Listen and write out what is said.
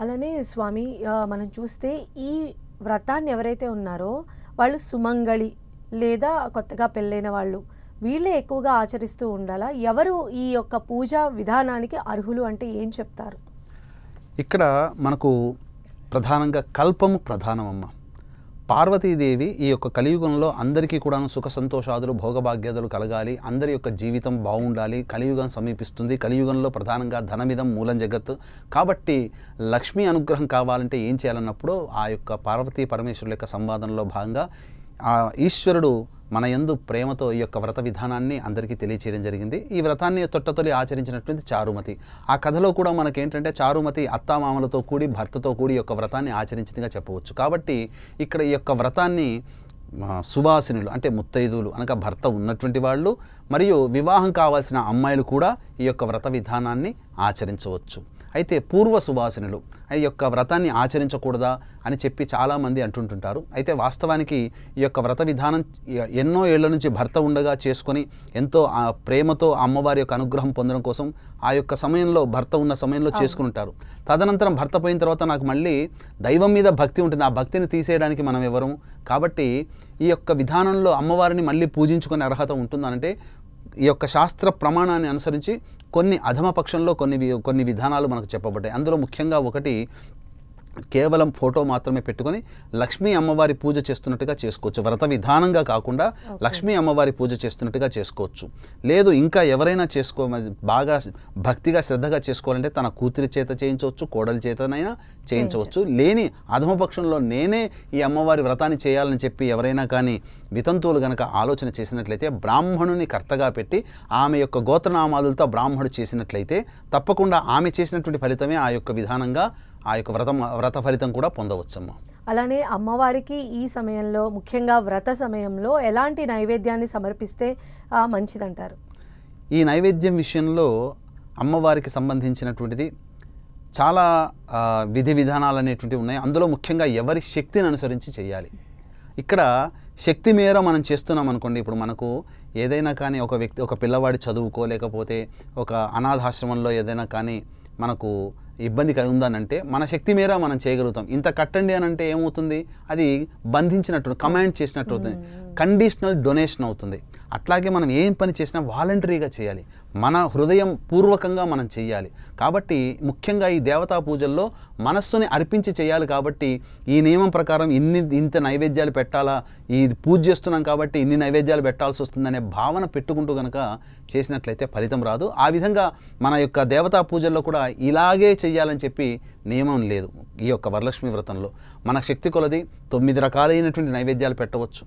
అలానే స్వామి మనం చూస్తే ఈ వ్రతాన్ని ఎవరైతే ఉన్నారో వాళ్ళు సుమంగళి లేదా కొత్తగా పెళ్ళైన వాళ్ళు వీళ్ళే ఎక్కువగా ఆచరిస్తూ ఉండాలా? ఎవరు ఈ యొక్క పూజా విధానానికి అర్హులు అంటే ఏం చెప్తారు? ఇక్కడ మనకు ప్రధానంగా కల్పము ప్రధానమమ్మ. పార్వతీదేవి ఈ యొక్క కలియుగంలో అందరికీ కూడా సుఖ సంతోషాదులు భోగభాగ్యాదులు కలగాలి, అందరి యొక్క జీవితం బాగుండాలి, కలియుగం సమీపిస్తుంది, కలియుగంలో ప్రధానంగా ధనమిదం మూలం జగత్. కాబట్టి లక్ష్మీ అనుగ్రహం కావాలంటే ఏం చేయాలన్నప్పుడు ఆ యొక్క పార్వతీ పరమేశ్వరుల యొక్క సంవాదంలో భాగంగా ఆ ఈశ్వరుడు మన యందు ప్రేమతో ఈ యొక్క వ్రత విధానాన్ని అందరికీ తెలియచేయడం జరిగింది. ఈ వ్రతాన్ని తొట్టతొలి ఆచరించినటువంటి చారుమతి. ఆ కథలో కూడా మనకేంటంటే చారుమతి అత్తామామలతో కూడి భర్తతో కూడి ఈ యొక్క వ్రతాన్ని ఆచరించిందిగా చెప్పవచ్చు. కాబట్టి ఇక్కడ ఈ యొక్క వ్రతాన్ని సువాసినులు అంటే ముత్తైదువులు అనగా భర్త ఉన్నటువంటి వాళ్ళు మరియు వివాహం కావాల్సిన అమ్మాయిలు కూడా ఈ యొక్క వ్రత విధానాన్ని ఆచరించవచ్చు. అయితే పూర్వ సువాసినులు ఈ యొక్క వ్రతాన్ని ఆచరించకూడదా అని చెప్పి చాలామంది అంటుంటుంటారు. అయితే వాస్తవానికి ఈ యొక్క వ్రత విధానం ఎన్నో ఏళ్ల నుంచి భర్త ఉండగా చేసుకొని ఎంతో ప్రేమతో అమ్మవారి యొక్క అనుగ్రహం పొందడం కోసం ఆ యొక్క సమయంలో భర్త ఉన్న సమయంలో చేసుకుని ఉంటారు. తదనంతరం భర్త పోయిన తర్వాత నాకు మళ్ళీ దైవం మీద భక్తి ఉంటుంది, ఆ భక్తిని తీసేయడానికి మనం ఎవరు? కాబట్టి ఈ యొక్క విధానంలో అమ్మవారిని మళ్ళీ పూజించుకునే అర్హత ఉంటుందనంటే ఈ యొక్క శాస్త్ర ప్రమాణాన్ని అనుసరించి కొన్ని అధమ పక్షంలో కొన్ని విధానాలు మనకు చెప్పబడ్డాయి. అందులో ముఖ్యంగా ఒకటి కేవలం ఫోటో మాత్రమే పెట్టుకొని లక్ష్మీ అమ్మవారి పూజ చేస్తున్నట్టుగా చేసుకోవచ్చు. వ్రత విధానంగా కాకుండా లక్ష్మీ అమ్మవారి పూజ చేస్తున్నట్టుగా చేసుకోవచ్చు. లేదు ఇంకా ఎవరైనా బాగా భక్తిగా శ్రద్ధగా చేసుకోవాలంటే తన కూతురి చేత చేయించవచ్చు, కోడలి చేతనైనా చేయించవచ్చు. లేని అధమపక్షంలో నేనే ఈ అమ్మవారి వ్రతాన్ని చేయాలని చెప్పి ఎవరైనా కానీ వితంతువులు గనక ఆలోచన చేసినట్లయితే బ్రాహ్మణుని కర్తగా పెట్టి ఆమె యొక్క గోత్రనామాదులతో బ్రాహ్మణుడు చేసినట్లయితే తప్పకుండా ఆమె చేసినటువంటి ఫలితమే ఆ యొక్క విధానంగా ఆ యొక్క వ్రత ఫలితం కూడా పొందవచ్చమ్మా. అలానే అమ్మవారికి ఈ సమయంలో ముఖ్యంగా వ్రత సమయంలో ఎలాంటి నైవేద్యాన్ని సమర్పిస్తే మంచిదంటారు? ఈ నైవేద్యం విషయంలో అమ్మవారికి సంబంధించినటువంటిది చాలా విధి విధానాలు అనేటువంటివి ఉన్నాయి. అందులో ముఖ్యంగా ఎవరి శక్తిని అనుసరించి చేయాలి. ఇక్కడ శక్తి మేర మనం చేస్తున్నాం అనుకోండి, ఇప్పుడు మనకు ఏదైనా కానీ ఒక పిల్లవాడి చదువుకో లేకపోతే ఒక అనాథాశ్రమంలో ఏదైనా కానీ మనకు ఇబ్బంది ఉందనంటే మన శక్తి మేర మనం చేయగలుగుతాం. ఇంత కట్టండి అని అంటే ఏమవుతుంది? అది బంధించినట్టు కమాండ్ చేసినట్టు అవుతుంది, కండిషనల్ డొనేషన్ అవుతుంది. అట్లాగే మనం ఏం పని చేసినా వాలంటరీగా చేయాలి, మన హృదయం పూర్వకంగా మనం చేయాలి. కాబట్టి ముఖ్యంగా ఈ దేవతా పూజల్లో మనస్సుని అర్పించి చేయాలి. కాబట్టి ఈ నియమం ప్రకారం ఇంత నైవేద్యాలు పెట్టాలా, ఈ పూజ చేస్తున్నాం కాబట్టి ఇన్ని నైవేద్యాలు పెట్టాల్సి వస్తుందనే భావన పెట్టుకుంటూ కనుక చేసినట్లయితే ఫలితం రాదు. ఆ విధంగా మన యొక్క దేవతా పూజల్లో కూడా ఇలాగే చేయాలని చెప్పి నియమం లేదు. ఈ యొక్క వరలక్ష్మి వ్రతంలో మన శక్తి కొలది 9 రకాలైనటువంటి నైవేద్యాలు పెట్టవచ్చు.